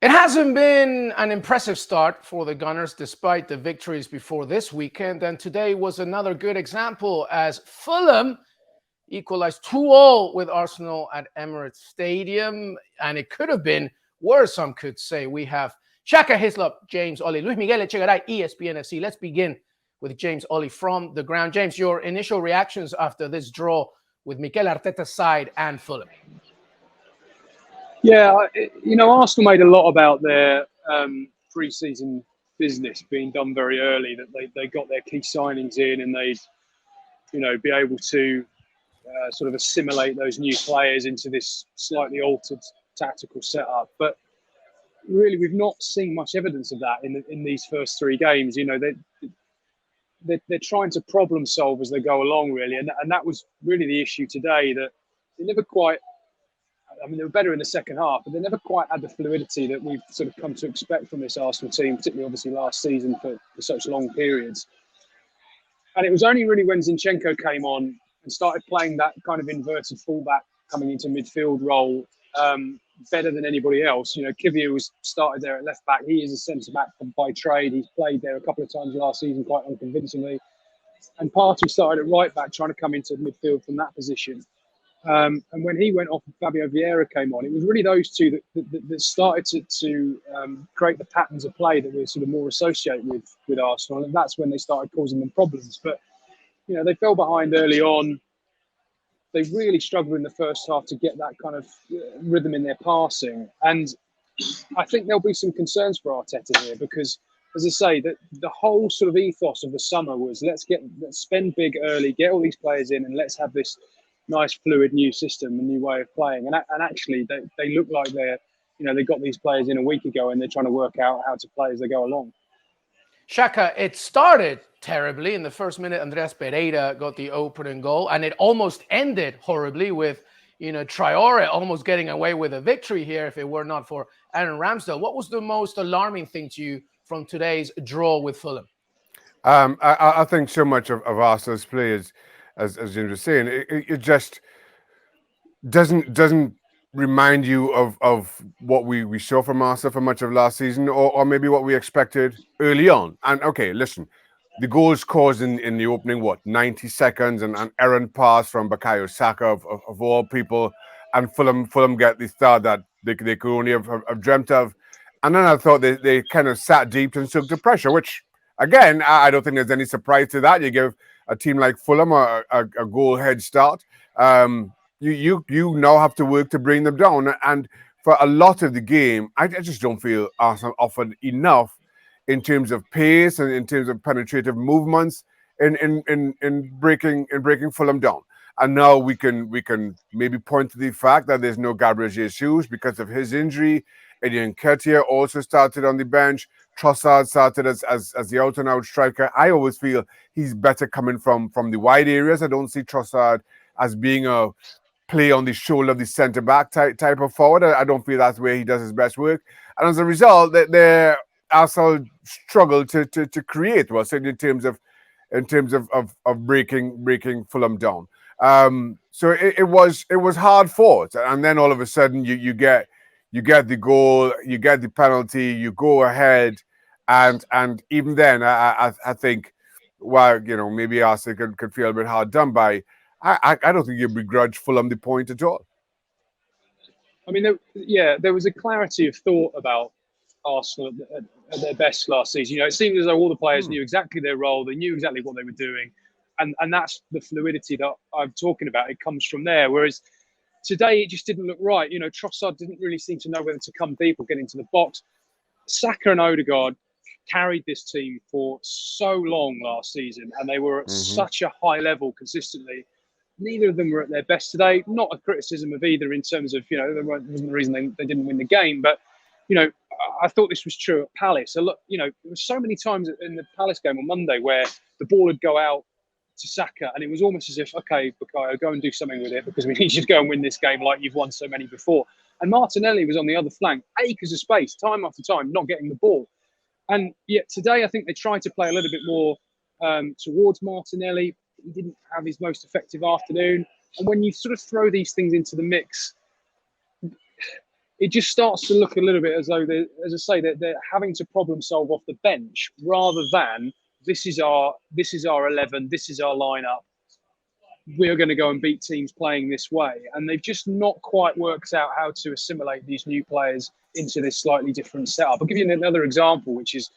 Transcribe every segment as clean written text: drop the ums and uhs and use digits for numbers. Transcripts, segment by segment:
It hasn't been an impressive start for the Gunners despite the victories before this weekend, and today was another good example as Fulham equalized 2-2 with Arsenal at Emirates Stadium, and it could have been worse, some could say. We have Shaka, Hislop, James, Olley, Luis Miguel Echegaray, ESPN FC. Let's begin with James Olley from the ground. James, your initial reactions after this draw with Mikel Arteta's side and Fulham? Yeah, Arsenal made a lot about their pre-season business being done very early, that they got their key signings in and they'd, be able to sort of assimilate those new players into this slightly altered tactical setup. But really, we've not seen much evidence of that in these first three games. They're trying to problem solve as they go along, really. And that was really the issue today, that they never quite, they were better in the second half, but they never quite had the fluidity that we've sort of come to expect from this Arsenal team, particularly obviously last season for such long periods. And it was only really when Zinchenko came on and started playing that kind of inverted fullback coming into midfield role better than anybody else. Kivior was started there at left back. He is a centre back by trade. He's played there a couple of times last season quite unconvincingly. And Partey started at right back, trying to come into midfield from that position. And when he went off and Fabio Vieira came on, it was really those two that started to create the patterns of play that we're sort of more associated with Arsenal. And that's when they started causing them problems. But, they fell behind early on. They really struggled in the first half to get that kind of rhythm in their passing. And I think there'll be some concerns for Arteta here because, as I say, the whole sort of ethos of the summer was let's spend big early, get all these players in, and let's have this nice, fluid new system, a new way of playing. And actually, they look like they got these players in a week ago and they're trying to work out how to play as they go along. Shaka, it started terribly. In the first minute, Andreas Pereira got the opening goal, and it almost ended horribly with, Traore almost getting away with a victory here if it were not for Aaron Ramsdale. What was the most alarming thing to you from today's draw with Fulham? I think so much of Arsenal's players, as James was saying, it just doesn't remind you of what we saw from Arsenal for much of last season, or maybe what we expected early on. And okay, listen, the goals caused in the opening 90 seconds, and an errant pass from Bukayo Shaka of all people, and Fulham get the start that they could only have dreamt of. And then I thought they kind of sat deep and took the pressure, which again I don't think there's any surprise to that. You give a team like Fulham a goal head start. You now have to work to bring them down. And for a lot of the game, I just don't feel Arsenal offered enough in terms of pace and in terms of penetrative movements in breaking Fulham down. And now we can maybe point to the fact that there's no Gabriel Jesus because of his injury. Eddie Nketiah also started on the bench. Trossard started as the out-and-out striker. I always feel he's better coming from the wide areas. I don't see Trossard as being a play on the shoulder of the centre-back type of forward. I don't feel that's where he does his best work. And as a result, their Arsenal struggled to create, well, certainly in terms of breaking Fulham down. So it was hard fought. And then all of a sudden you get the goal, you get the penalty, you go ahead, and even then I think, while maybe Arsenal could feel a bit hard done by, I don't think you begrudge Fulham the point at all. I mean, there was a clarity of thought about Arsenal at their best last season. It seemed as though all the players knew exactly their role, they knew exactly what they were doing, and that's the fluidity that I'm talking about. It comes from there. Whereas today it just didn't look right. Trossard didn't really seem to know whether to come deep or get into the box. Saka and Odegaard carried this team for so long last season, and they were at such a high level consistently. Neither of them were at their best today. Not a criticism of either in terms of, that wasn't the reason they didn't win the game. But, I thought this was true at Palace. So look, there were so many times in the Palace game on Monday where the ball would go out to Saka, and it was almost as if, okay, Bukayo, go and do something with it because we need you to go and win this game like you've won so many before. And Martinelli was on the other flank, acres of space, time after time, not getting the ball. And yet today, I think they tried to play a little bit more towards Martinelli. He didn't have his most effective afternoon. And when you sort of throw these things into the mix, it just starts to look a little bit as though, as I say, they're having to problem solve off the bench rather than this is our 11, this is our lineup. We're going to go and beat teams playing this way, and they've just not quite worked out how to assimilate these new players into this slightly different setup. I'll give you another example, which is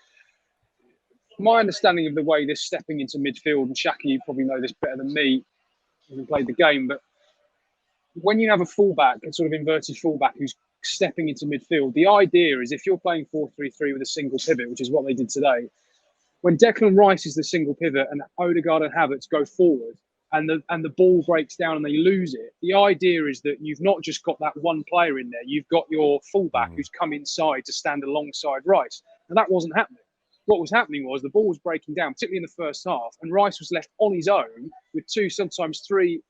my understanding of the way this stepping into midfield. And Shaka, you probably know this better than me, having played the game, but when you have a fullback, a sort of inverted fullback who's stepping into midfield, the idea is if you're playing 4-3-3 with a single pivot, which is what they did today, when Declan Rice is the single pivot and Odegaard and Havertz go forward and the ball breaks down and they lose it, the idea is that you've not just got that one player in there, you've got your fullback who's come inside to stand alongside Rice. And that wasn't happening. What was happening was the ball was breaking down, particularly in the first half, and Rice was left on his own with 2, sometimes 3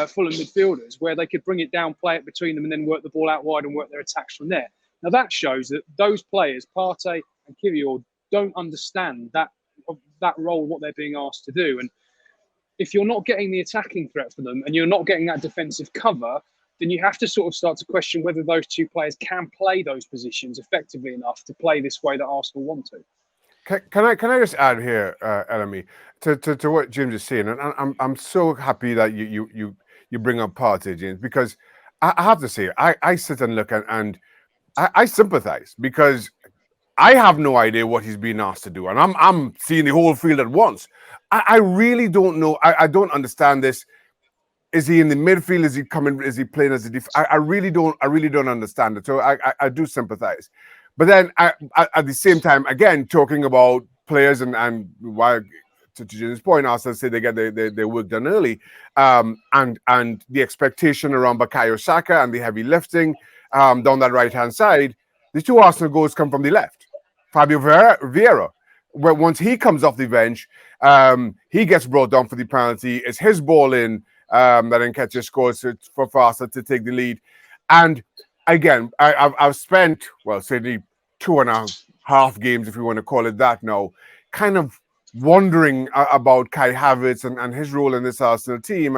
Fulham midfielders where they could bring it down, play it between them, and then work the ball out wide and work their attacks from there. Now that shows that those players, Partey and Kiwior, don't understand that role, what they're being asked to do. And if you're not getting the attacking threat for them and you're not getting that defensive cover, then you have to sort of start to question whether those two players can play those positions effectively enough to play this way that Arsenal want to. Can I just add here, Elamy, to what James is saying, and I'm so happy that you bring up Partey, James, because I have to say I sit and look and I sympathize because I have no idea what he's being asked to do, and I'm seeing the whole field at once. I really don't know. I don't understand this. Is he in the midfield? Is he coming? Is he playing as a I really don't understand it. So I do sympathize. But then at the same time, again, talking about players and why, to Jim's point, Arsenal say they get their work done early, and the expectation around Bukayo Saka and the heavy lifting down that right-hand side, the 2 Arsenal goals come from the left. Fabio Vieira, where once he comes off the bench, he gets brought down for the penalty. It's his ball in that Nketiah scores for Arsenal to take the lead. And again, I've spent, well, certainly 2.5 games, if you want to call it that now, kind of wondering about Kai Havertz and his role in this Arsenal team.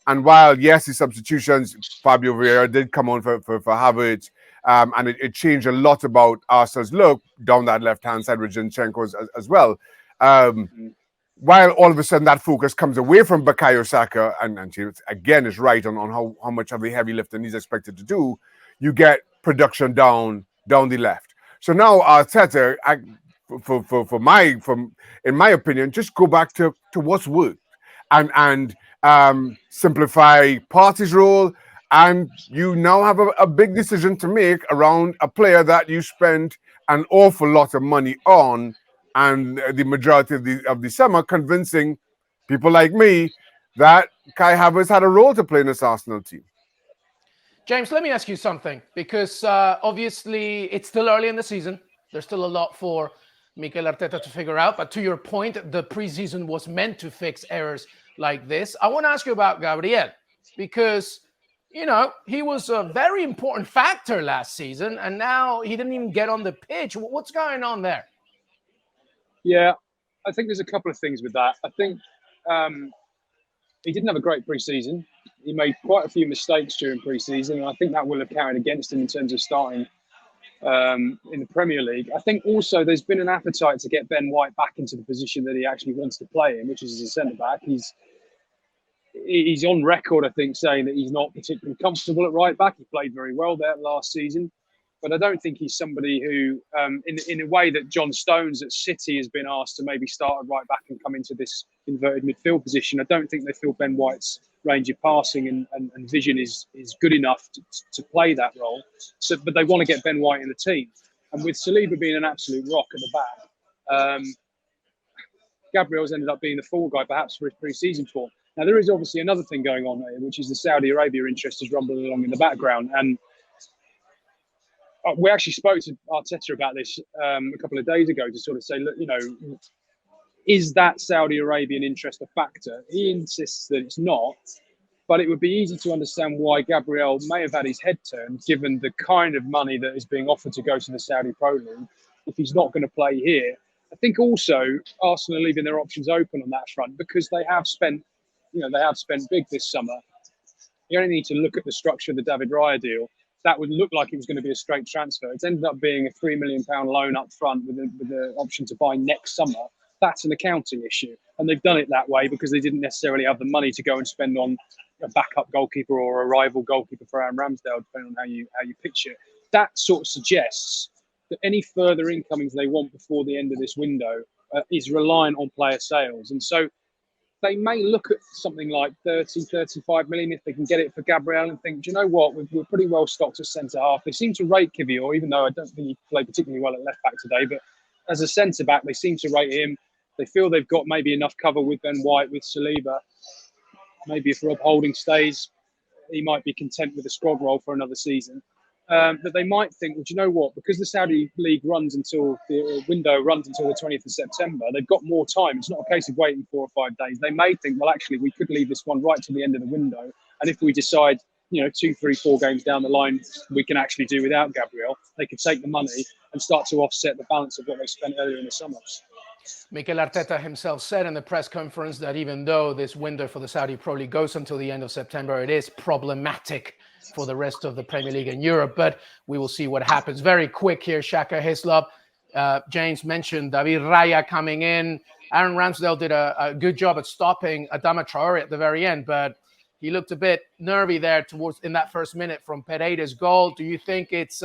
And while, yes, the substitutions, Fabio Vieira did come on for Havertz, and it changed a lot about Arsenal's look down that left-hand side with Zinchenko as well. While all of a sudden that focus comes away from Bukayo Saka, and she again is right on how much of the heavy lifting he's expected to do, you get production down the left. So now Arteta, in my opinion, just go back to what's worked and simplify Partey's role. And you now have a big decision to make around a player that you spend an awful lot of money on, and the majority of the summer convincing people like me that Kai Havertz had a role to play in this Arsenal team. James, let me ask you something, because obviously it's still early in the season. There's still a lot for Mikel Arteta to figure out. But to your point, the preseason was meant to fix errors like this. I want to ask you about Gabriel, because, you know, he was a very important factor last season, and now he didn't even get on the pitch. What's going on there? Yeah, I think there's a couple of things with that. I think he didn't have a great pre-season. He made quite a few mistakes during pre-season, and I think that will have carried against him in terms of starting in the Premier League. I think also there's been an appetite to get Ben White back into the position that he actually wants to play in, which is as a centre-back. He's on record, I think, saying that he's not particularly comfortable at right-back. He played very well there last season. But I don't think he's somebody who, in a way that John Stones at City has been asked to maybe start at right back and come into this inverted midfield position, I don't think they feel Ben White's range of passing and vision is good enough to play that role. So, but they want to get Ben White in the team. And with Saliba being an absolute rock at the back, Gabriel's ended up being the fall guy, perhaps for his pre-season form. Now, there is obviously another thing going on here, which is the Saudi Arabia interest is rumbling along in the background. And we actually spoke to Arteta about this a couple of days ago to sort of say, look, you know, is that Saudi Arabian interest a factor? He insists that it's not, but it would be easy to understand why Gabriel may have had his head turned, given the kind of money that is being offered to go to the Saudi Pro League, if he's not going to play here. I think also Arsenal are leaving their options open on that front because they have spent big this summer. You only need to look at the structure of the David Raya deal that would look like it was going to be a straight transfer. It's ended up being a £3 million loan up front with the option to buy next summer. That's an accounting issue. And they've done it that way because they didn't necessarily have the money to go and spend on a backup goalkeeper or a rival goalkeeper for Aaron Ramsdale, depending on how you picture it. That sort of suggests that any further incomings they want before the end of this window is reliant on player sales. And so they may look at something like 30, 35 million if they can get it for Gabriel and think, do you know what, we're pretty well stocked at centre-half. They seem to rate Kivior, even though I don't think he played particularly well at left-back today, but as a centre-back, they seem to rate him. They feel they've got maybe enough cover with Ben White, with Saliba. Maybe if Rob Holding stays, he might be content with a squad role for another season. But they might think, well, do you know what? Because the Saudi league runs until the window runs until the 20th of September, they've got more time. It's not a case of waiting 4 or 5 days. They may think, well, actually, we could leave this one right to the end of the window. And if we decide, 2, 3, 4 games down the line, we can actually do without Gabriel, they could take the money and start to offset the balance of what they spent earlier in the summer. Mikel Arteta himself said in the press conference that even though this window for the Saudi Pro League goes until the end of September, it is problematic for the rest of the Premier League in Europe, but we will see what happens. Very quick here, Shaka, Hislop. James mentioned David Raya coming in. Aaron Ramsdale did a good job at stopping Adama Traore at the very end, but he looked a bit nervy there in that first minute from Pereira's goal. Do you think it's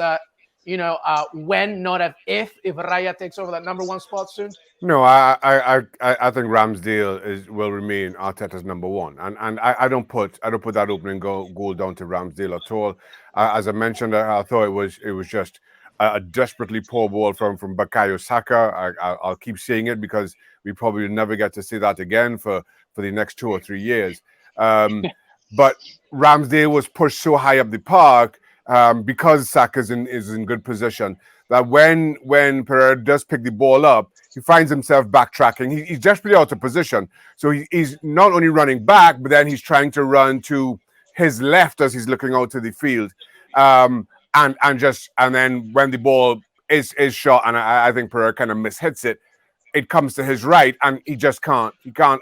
when, not if Raya takes over that number 1 spot soon? No, I think Ramsdale will remain Arteta's number 1, and I don't put that opening goal down to Ramsdale at all. As I mentioned, I thought it was just a desperately poor ball from Bukayo Saka. I'll keep saying it because we probably will never get to see that again for the next 2 or 3 years. But Ramsdale was pushed so high up the park because Saka is in good position that when Pereira does pick the ball up, he finds himself backtracking. He's desperately out of position. So he's not only running back, but then he's trying to run to his left as he's looking out to the field. And then when the ball is shot, and I think Pereira kind of mishits it, it comes to his right, and he just can't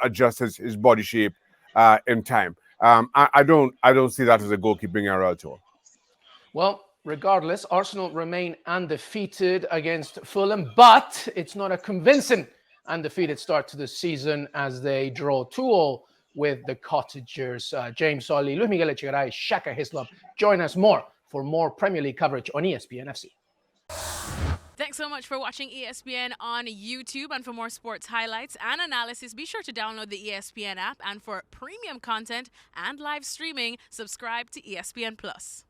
adjust his body shape in time. I don't see that as a goalkeeping error at all. Well, regardless, Arsenal remain undefeated against Fulham, but it's not a convincing undefeated start to the season as they draw 2-2 with the Cottagers. James Olley, Luis Miguel Echegaray, Shaka, Hislop. Join us for more Premier League coverage on ESPN FC. Thanks so much for watching ESPN on YouTube. And for more sports highlights and analysis, be sure to download the ESPN app. And for premium content and live streaming, subscribe to ESPN Plus.